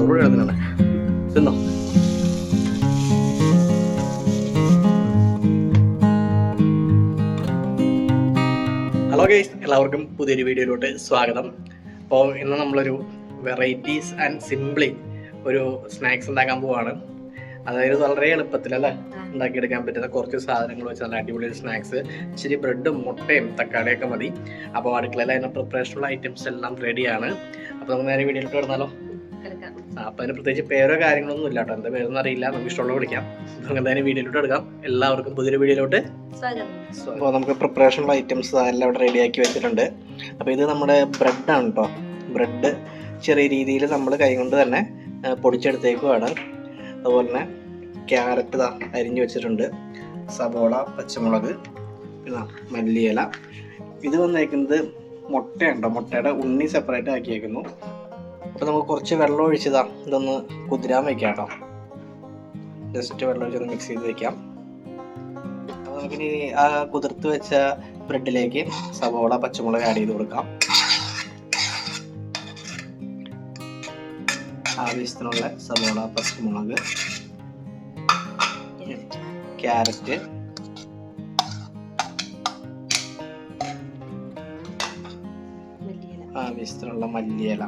തൊടുപുഴ കിടക്കുന്നുണ്ട്. തിന്നോ. Hello guys, എല്ലാവർക്കും പുതിയൊരു വീഡിയോയിലോട്ട് സ്വാഗതം. അപ്പോൾ ഇന്ന് നമ്മളൊരു വെറൈറ്റീസ് ആൻഡ് സിംപ്ലി ഒരു സ്നാക്സ് ഉണ്ടാക്കാൻ പോവാണ്. അതായത് വളരെ എളുപ്പത്തിലല്ലേ ഉണ്ടാക്കിയെടുക്കാൻ പറ്റുന്ന കുറച്ച് സാധനങ്ങൾ വെച്ച് നല്ല അടിപൊളി സ്നാക്സ്. ഇച്ചിരി ബ്രെഡും മുട്ടയും തക്കാളിയൊക്കെ മതി. അപ്പോൾ അടുക്കളയിൽ അതിന് പ്രിപ്പറേഷനുള്ള ഐറ്റംസ് എല്ലാം റെഡിയാണ്. അപ്പോൾ നമുക്ക് നേരെ വീഡിയോയിലോട്ട് കിടന്നാലോ. അപ്പോൾ അതിന് പ്രത്യേകിച്ച് പേരോ കാര്യങ്ങളൊന്നും ഇല്ല കേട്ടോ. എന്താ പേരൊന്നും അറിയില്ല, നമുക്ക് ഇഷ്ടമുള്ള വിളിക്കാം. നമുക്ക് എന്തായാലും വീഡിയോയിലോട്ട് എടുക്കാം. എല്ലാവർക്കും പുതിയൊരു വീഡിയോയിലോട്ട് അപ്പോൾ നമുക്ക് പ്രിപ്പറേഷനുള്ള ഐറ്റംസ് എല്ലാം ഇവിടെ റെഡിയാക്കി വെച്ചിട്ടുണ്ട്. അപ്പോൾ ഇത് നമ്മുടെ ബ്രെഡാണ് കേട്ടോ. ബ്രെഡ് ചെറിയ രീതിയിൽ നമ്മൾ കൈ കൊണ്ട് തന്നെ പൊടിച്ചെടുത്തേക്കുവാണ്. അതുപോലെ തന്നെ ക്യാരറ്റ് അരിഞ്ഞു വെച്ചിട്ടുണ്ട്, സവോള, പച്ചമുളക്, പിന്നെ മല്ലിയില. ഇത് വന്നേക്കുന്നത് മുട്ടയുണ്ടോ, മുട്ടയുടെ ഉണ്ണി സെപ്പറേറ്റ് ആക്കിയേക്കുന്നു. അപ്പോൾ നമുക്ക് കുറച്ച് വെള്ളം ഒഴിച്ചതാ ഇതൊന്ന് കുതിരാൻ വെക്കാം കേട്ടോ. ജസ്റ്റ് വെള്ളം ഒഴിച്ചൊന്ന് മിക്സ് ചെയ്ത് വെക്കാം. അപ്പോൾ നമുക്കിനി ആ കുതിർത്ത് വെച്ച ബ്രെഡിലേക്ക് സവോള, പച്ചമുളക് ആഡ് ചെയ്ത് കൊടുക്കാം. ആവശ്യത്തിനുള്ള സവോള, പച്ചമുളക്, ക്യാരറ്റ്, ആവശ്യത്തിനുള്ള മല്ലിയില,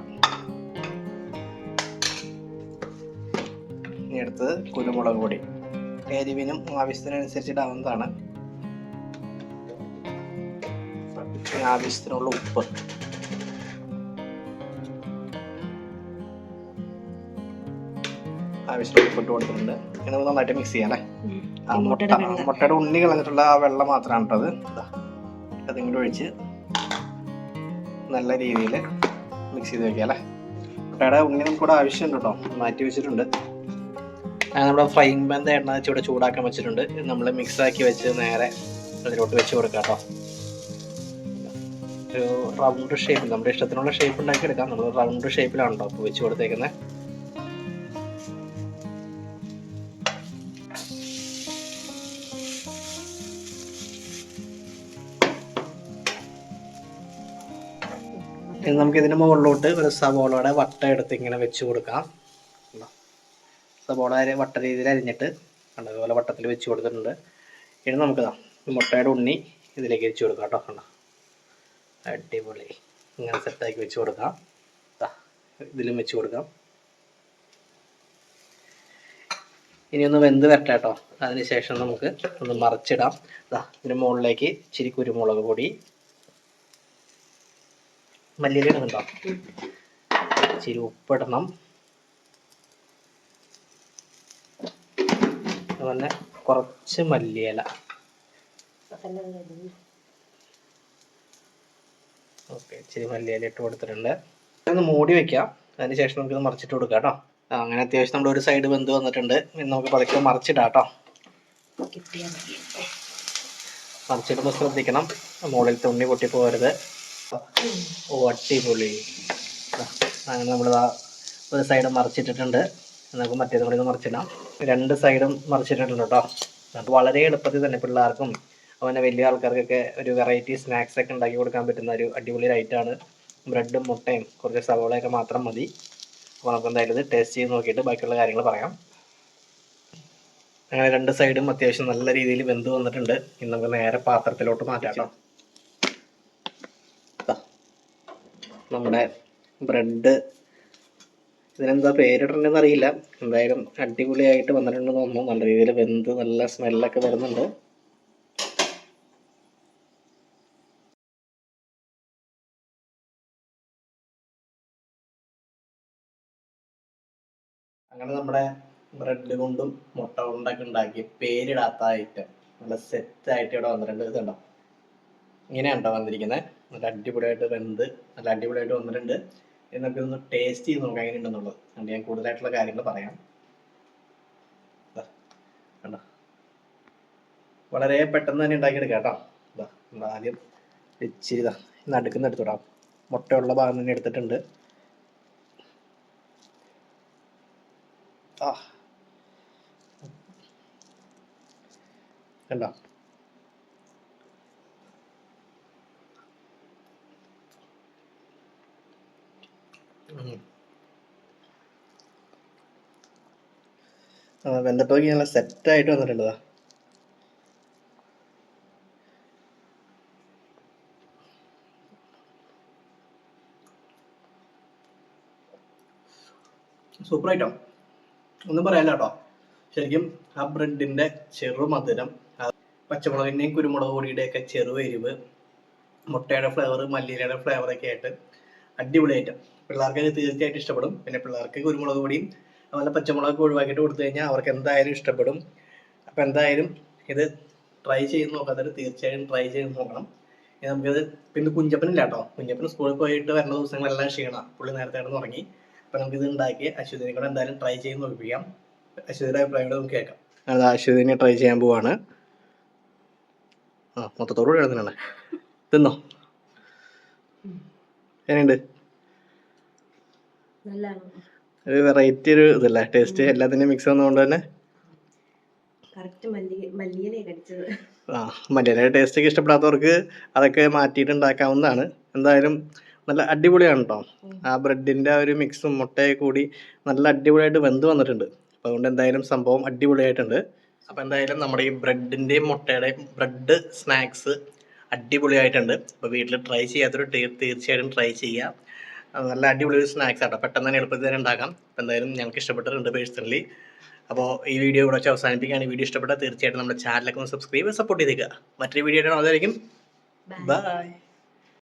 ഇനി അടുത്തത് കുരുമുളക് പൊടി. എരിവിനും ആവശ്യത്തിനനുസരിച്ചിടാവുന്നതാണ്. ആവശ്യത്തിനുള്ള ഉപ്പ്, ആവശ്യത്തിന് ഉപ്പിട്ട് കൊടുത്തിട്ടുണ്ട്. ഇനി നമുക്ക് നന്നായിട്ട് മിക്സ് ചെയ്യാം അല്ലേ. മുട്ടയുടെ ഉണ്ണി കളഞ്ഞിട്ടുള്ള ആ വെള്ളം മാത്രമാണ് കേട്ടത്. അതിങ്ങോട്ട് ഒഴിച്ച് നല്ല രീതിയിൽ മിക്സ് ചെയ്ത് വെക്കാം അല്ലേ. മുട്ടയുടെ ഉണ്ണി നമുക്കിവിടെ ആവശ്യമുണ്ട് കേട്ടോ, മാറ്റി വെച്ചിട്ടുണ്ട്. നമ്മുടെ ഫ്രൈങ് പാൻ എണ്ണ വെച്ച് ഇവിടെ ചൂടാക്കാൻ വെച്ചിട്ടുണ്ട്. നമ്മൾ മിക്സാക്കി വെച്ച് നേരെ അതിലോട്ട് വെച്ച് കൊടുക്കാം കേട്ടോ. ഒരു റൗണ്ട് ഷേപ്പിൽ നമ്മുടെ ഇഷ്ടത്തിനുള്ള ഷേപ്പ് ഉണ്ടാക്കി എടുക്കാം. നമ്മൾ റൗണ്ട് ഷേപ്പിലാണ് കേട്ടോ അപ്പോൾ വെച്ച് കൊടുത്തേക്കുന്നത്. ഇനി നമുക്ക് ഇതിന് മുകളിലോട്ട് ഒരു സവോളയുടെ വട്ട എടുത്ത് ഇങ്ങനെ വെച്ച് കൊടുക്കാം. സവോള വട്ട രീതിയിൽ അരിഞ്ഞിട്ട് അതുപോലെ വട്ടത്തിൽ വെച്ച് കൊടുത്തിട്ടുണ്ട്. ഇനി നമുക്ക് മുട്ടയുടെ ഉണ്ണി ഇതിലേക്ക് വെച്ച് കൊടുക്കാം കേട്ടോ. കണ്ടോ, അടിപൊളി. ഇങ്ങനെ സെറ്റാക്കി വെച്ച് കൊടുക്കാം. ഇതിലും വെച്ച് കൊടുക്കാം. ഇനി ഒന്ന് വെന്ത് വരട്ടെ കേട്ടോ. അതിന് ശേഷം നമുക്ക് ഒന്ന് മറിച്ചിടാം. ഇതിന് മുകളിലേക്ക് ഇച്ചിരി കുരുമുളക് പൊടി, മല്ലിയില ഇടുന്നുണ്ടോ, ഇച്ചിരി ഉപ്പിടണം, അതുപോലെ കുറച്ച് മല്ലിയില. ഓക്കെ, ഇച്ചിരി മല്ലിയില ഇട്ട് കൊടുത്തിട്ടുണ്ട്. ഒന്ന് മൂടി വെക്കാം. അതിന് ശേഷം നമുക്കിത് മറിച്ചിട്ട് കൊടുക്കാം കേട്ടോ. അങ്ങനെ അത്യാവശ്യം നമ്മുടെ ഒരു സൈഡ് വെന്ത് വന്നിട്ടുണ്ട്. ഇനി നമുക്ക് പതുക്കെ മറിച്ചിടാം കേട്ടോ. മറിച്ചിടുമ്പോൾ ശ്രദ്ധിക്കണം, മുകളിൽ തുണി പൊട്ടി പോകരുത്. ഓ അടിപൊളി. അങ്ങനെ നമ്മൾ ഒരു സൈഡ് മറിച്ചിട്ടിട്ടുണ്ട്. നമുക്ക് മറ്റേതും കൂടി ഒന്ന് മറിച്ചിടാം. രണ്ട് സൈഡും മറിച്ചിട്ടിട്ടുണ്ട് കേട്ടോ. നമുക്ക് വളരെ എളുപ്പത്തിൽ തന്നെ പിള്ളേർക്കും അതുപോലെ വലിയ ആൾക്കാർക്കൊക്കെ ഒരു വെറൈറ്റി സ്നാക്സ് ഒക്കെ ഉണ്ടാക്കി കൊടുക്കാൻ പറ്റുന്ന ഒരു അടിപൊളി ഐറ്റമാണ്. ബ്രെഡും മുട്ടയും കുറച്ച് സവോളയൊക്കെ മാത്രം മതി. അപ്പോൾ നമുക്ക് എന്തായാലും ഇത് ടേസ്റ്റ് ചെയ്ത് നോക്കിയിട്ട് ബാക്കിയുള്ള കാര്യങ്ങൾ പറയാം. അങ്ങനെ രണ്ട് സൈഡും അത്യാവശ്യം നല്ല രീതിയിൽ വെന്ത് വന്നിട്ടുണ്ട്. ഇനി നമുക്ക് നേരെ പാത്രത്തിലോട്ട് മാറ്റാം കേട്ടോ. നമ്മുടെ ബ്രെഡ്, ഇതിനെന്താ പേരിടണമെന്ന് അറിയില്ല, എന്തായാലും അടിപൊളിയായിട്ട് വന്നിട്ടുണ്ടെന്ന് തോന്നുന്നു. നല്ല രീതിയിൽ വെന്ത് നല്ല സ്മെല്ലൊക്കെ വരുന്നുണ്ട്. അങ്ങനെ നമ്മുടെ ബ്രെഡ് കൊണ്ടും മുട്ട കൊണ്ടൊക്കെ ഉണ്ടാക്കി പേരിടാത്ത ഐറ്റം നല്ല സെറ്റായിട്ട് ഇവിടെ വന്നിട്ടുണ്ട്. ഇതുണ്ടോ, ഇങ്ങനെയുണ്ടോ വന്നിരിക്കുന്നത്. നല്ല അടിപൊളിയായിട്ട് വെന്ത് നല്ല അടിപൊളിയായിട്ട് വന്നിട്ടുണ്ട്. എന്നൊക്കെ ഒന്ന് ടേസ്റ്റ് ചെയ്ത് നോക്കാം എങ്ങനെയുണ്ടെന്നുള്ളത്. അതുകൊണ്ട് ഞാൻ കൂടുതലായിട്ടുള്ള കാര്യങ്ങൾ പറയാം. കണ്ടോ, വളരെ പെട്ടെന്ന് തന്നെ ഉണ്ടാക്കിയെടുക്കാം കേട്ടോ. നമ്മൾ ആദ്യം ഇച്ചിരി നടുക്കുന്ന എടുത്തുവിടാം. മുട്ടയുള്ള ഭാഗം തന്നെ എടുത്തിട്ടുണ്ട്. കണ്ടോ, വെന്തപ്പോഴേക്ക് നല്ല സെറ്റായിട്ട് വന്നിട്ടുണ്ട്. സൂപ്പർ ഐറ്റം, ഒന്നും പറയാനില്ല കേട്ടോ. ശരിക്കും ആ ബ്രെഡിൻ്റെ ചെറു മധുരം, പച്ചമുളകിൻ്റെയും കുരുമുളക് പൊടിയുടെയൊക്കെ ചെറു എരിവ്, മുട്ടയുടെ ഫ്ലേവർ, മല്ലിയിലയുടെ ഫ്ലേവറൊക്കെ ആയിട്ട് അടിപൊളി ഐറ്റം. പിള്ളേർക്ക് തീർച്ചയായിട്ടും ഇഷ്ടപ്പെടും. പിന്നെ പിള്ളേർക്ക് കുരുമുളക് പൊടിയും അതുപോലെ പച്ചമുളകൊക്കെ ഒഴിവാക്കിയിട്ട് കൊടുത്തു കഴിഞ്ഞാൽ അവർക്ക് എന്തായാലും ഇഷ്ടപ്പെടും. അപ്പോൾ എന്തായാലും ഇത് ട്രൈ ചെയ്ത് നോക്കാത്തവർ തീർച്ചയായും ട്രൈ ചെയ്ത് നോക്കണം. നമുക്കിത് പിന്നെ കുഞ്ചപ്പനില്ല കേട്ടോ. കുഞ്ചപ്പന് സ്കൂളിൽ പോയിട്ട് വരുന്ന ദിവസങ്ങളെല്ലാം ക്ഷീണം, പുള്ളി നേരത്തെ കിടന്ന് ഉറങ്ങി. അപ്പോൾ നമുക്കിത് ഉണ്ടാക്കി അശ്വതിനെ കൂടെ എന്തായാലും ട്രൈ ചെയ്ത് നോക്കിപ്പിക്കാം. അശ്വതിയുടെ അഭിപ്രായങ്ങൾ നമുക്ക് കേൾക്കാം. അത് അശ്വതിനെ ട്രൈ ചെയ്യാൻ പോവാണ്. മൊത്തത്തോടുകൂടി കിടന്നിട്ടാണ്. തിന്നോ, എങ്ങനെയുണ്ട്? ഒരു വെറൈറ്റി ഒരു ഇതല്ലേ ടേസ്റ്റ്, എല്ലാത്തിൻ്റെയും മിക്സ് വന്നതുകൊണ്ട് തന്നെ. മല്ലിയില ടേസ്റ്റ് ഒക്കെ ഇഷ്ടപ്പെടാത്തവർക്ക് അതൊക്കെ മാറ്റിയിട്ട് ഉണ്ടാക്കാവുന്നതാണ്. എന്തായാലും നല്ല അടിപൊളിയാണ് കേട്ടോ. ആ ബ്രെഡിൻ്റെ ഒരു മിക്സും മുട്ടയൊക്കെ കൂടി നല്ല അടിപൊളിയായിട്ട് വെന്ത് വന്നിട്ടുണ്ട്. അപ്പോൾ അതുകൊണ്ട് എന്തായാലും സംഭവം അടിപൊളിയായിട്ടുണ്ട്. അപ്പോൾ എന്തായാലും നമ്മുടെ ഈ ബ്രെഡിൻ്റെയും മുട്ടയുടെയും ബ്രെഡ് സ്നാക്സ് അടിപൊളിയായിട്ടുണ്ട്. അപ്പോൾ വീട്ടിൽ ട്രൈ ചെയ്യാത്തൊരു തീർച്ചയായിട്ടും ട്രൈ ചെയ്യുക. നല്ല അടിപൊളി ഒരു സ്നാക്സ് ആട്ടോ, പെട്ടെന്ന് തന്നെ എളുപ്പത്തിൽ തന്നെ ഉണ്ടാക്കാം. അപ്പോൾ എന്തായാലും ഞങ്ങൾക്ക് ഇഷ്ടപ്പെട്ടിട്ടുണ്ട് പേഴ്സണലി. അപ്പോൾ ഈ വീഡിയോ ഇവിടെ വെച്ച് അവസാനിപ്പിക്കുകയാണ്. വീഡിയോ ഇഷ്ടപ്പെട്ടാൽ തീർച്ചയായിട്ടും നമ്മുടെ ചാനലൊക്കെ ഒന്ന് സബ്സ്ക്രൈബ് സപ്പോർട്ട് ചെയ്തേക്കുക. മറ്റൊരു വീഡിയോ ആയിട്ടാണ് അതായിരിക്കും. ബൈ.